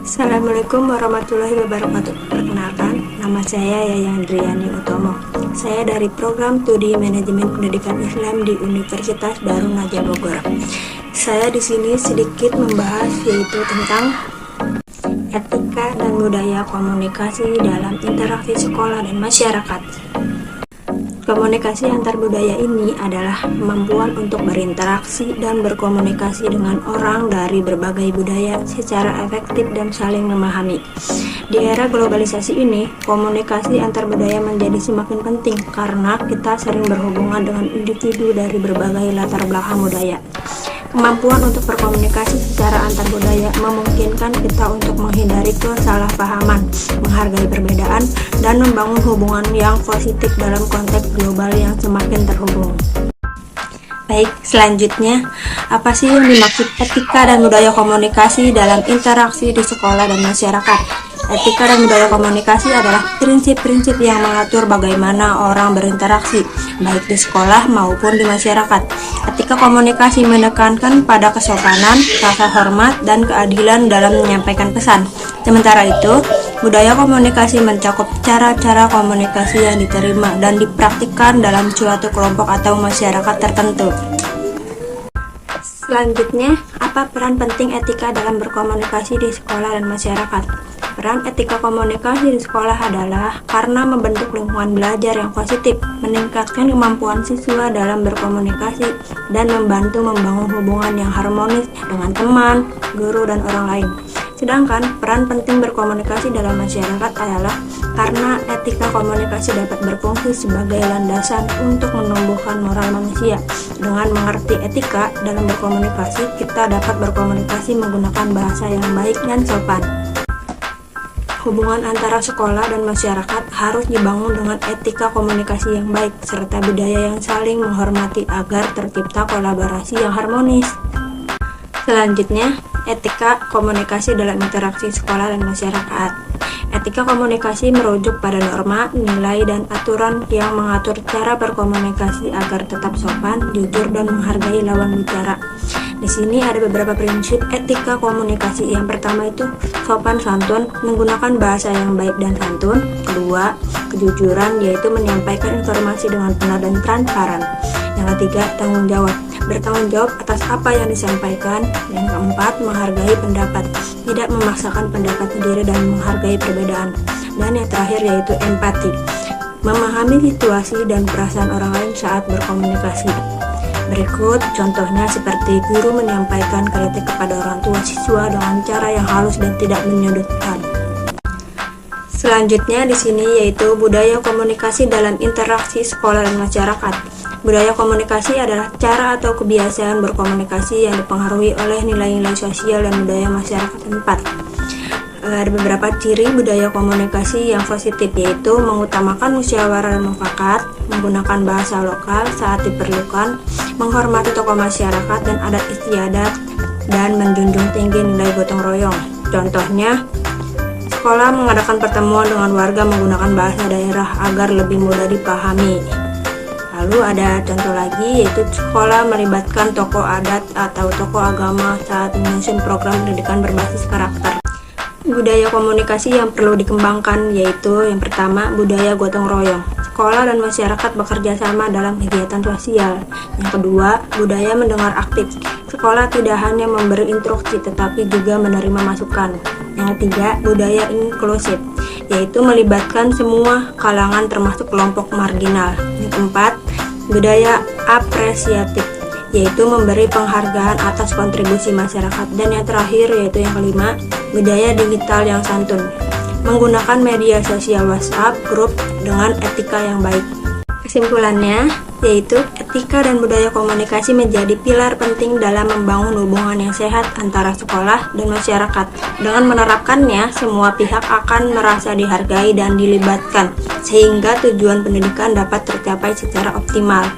Assalamualaikum warahmatullahi wabarakatuh. Perkenalkan, nama saya Yayang Andriani Utomo. Saya dari program Studi Manajemen Pendidikan Islam di Universitas Darun Najah Bogor. Saya di sini sedikit membahas yaitu tentang etika dan budaya komunikasi dalam interaksi sekolah dan masyarakat. Komunikasi antar budaya ini adalah kemampuan untuk berinteraksi dan berkomunikasi dengan orang dari berbagai budaya secara efektif dan saling memahami. Di era globalisasi ini, komunikasi antar budaya menjadi semakin penting karena kita sering berhubungan dengan individu dari berbagai latar belakang budaya. Kemampuan untuk berkomunikasi secara antar budaya memungkinkan kita untuk menghindari kesalahpahaman, menghargai perbedaan, dan membangun hubungan yang positif dalam konteks global yang semakin terhubung. Baik, selanjutnya, apa sih yang dimaksud etika dan budaya komunikasi dalam interaksi di sekolah dan masyarakat? Etika dan budaya komunikasi adalah prinsip-prinsip yang mengatur bagaimana orang berinteraksi, baik di sekolah maupun di masyarakat. Etika komunikasi menekankan pada kesopanan, rasa hormat, dan keadilan dalam menyampaikan pesan. Sementara itu, budaya komunikasi mencakup cara-cara komunikasi yang diterima dan dipraktikkan dalam suatu kelompok atau masyarakat tertentu. Selanjutnya, apa peran penting etika dalam berkomunikasi di sekolah dan masyarakat? Peran etika komunikasi di sekolah adalah karena membentuk lingkungan belajar yang positif, meningkatkan kemampuan siswa dalam berkomunikasi, dan membantu membangun hubungan yang harmonis dengan teman, guru, dan orang lain. Sedangkan peran penting berkomunikasi dalam masyarakat adalah karena etika komunikasi dapat berfungsi sebagai landasan untuk menumbuhkan moral manusia. Dengan mengerti etika dalam berkomunikasi, kita dapat berkomunikasi menggunakan bahasa yang baik dan sopan. Hubungan antara sekolah dan masyarakat harus dibangun dengan etika komunikasi yang baik serta budaya yang saling menghormati agar tercipta kolaborasi yang harmonis. Selanjutnya, etika komunikasi dalam interaksi sekolah dan masyarakat. Etika komunikasi merujuk pada norma, nilai, dan aturan yang mengatur cara berkomunikasi agar tetap sopan, jujur, dan menghargai lawan bicara. Di sini ada beberapa prinsip etika komunikasi. Yang pertama itu sopan santun, menggunakan bahasa yang baik dan santun. Kedua, kejujuran, yaitu menyampaikan informasi dengan benar dan transparan. Yang ketiga, tanggung jawab, bertanggung jawab atas apa yang disampaikan. Yang keempat, menghargai pendapat, tidak memaksakan pendapat sendiri dan menghargai perbedaan. Dan yang terakhir yaitu empati, memahami situasi dan perasaan orang lain saat berkomunikasi. Berikut contohnya seperti guru menyampaikan kritik kepada orang tua siswa dengan cara yang halus dan tidak menyudutkan. Selanjutnya di sini yaitu budaya komunikasi dalam interaksi sekolah dan masyarakat. Budaya komunikasi adalah cara atau kebiasaan berkomunikasi yang dipengaruhi oleh nilai-nilai sosial dan budaya masyarakat tempat. Ada beberapa ciri budaya komunikasi yang positif, yaitu mengutamakan musyawarah dan mufakat, menggunakan bahasa lokal saat diperlukan, menghormati tokoh masyarakat dan adat istiadat, dan menjunjung tinggi nilai gotong royong. Contohnya, sekolah mengadakan pertemuan dengan warga menggunakan bahasa daerah agar lebih mudah dipahami. Lalu ada contoh lagi, yaitu sekolah melibatkan tokoh adat atau tokoh agama saat menyusun program pendidikan berbasis karakter. Budaya komunikasi yang perlu dikembangkan yaitu yang pertama, budaya gotong royong. Sekolah dan masyarakat bekerja sama dalam kegiatan sosial. Yang kedua, budaya mendengar aktif. Sekolah tidak hanya memberi instruksi tetapi juga menerima masukan. Yang ketiga, budaya inklusif, yaitu melibatkan semua kalangan termasuk kelompok marginal. Yang keempat, budaya apresiatif, yaitu memberi penghargaan atas kontribusi masyarakat. Dan yang terakhir yaitu yang kelima, budaya digital yang santun, menggunakan media sosial WhatsApp grup dengan etika yang baik. Kesimpulannya yaitu etika dan budaya komunikasi menjadi pilar penting dalam membangun hubungan yang sehat antara sekolah dan masyarakat. Dengan menerapkannya, semua pihak akan merasa dihargai dan dilibatkan sehingga tujuan pendidikan dapat tercapai secara optimal.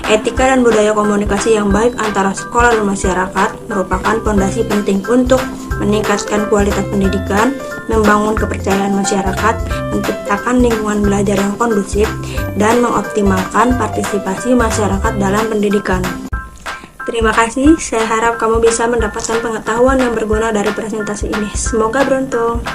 Etika dan budaya komunikasi yang baik antara sekolah dan masyarakat merupakan fondasi penting untuk meningkatkan kualitas pendidikan, membangun kepercayaan masyarakat, menciptakan lingkungan belajar yang kondusif, dan mengoptimalkan partisipasi masyarakat dalam pendidikan. Terima kasih, saya harap kamu bisa mendapatkan pengetahuan yang berguna dari presentasi ini. Semoga beruntung.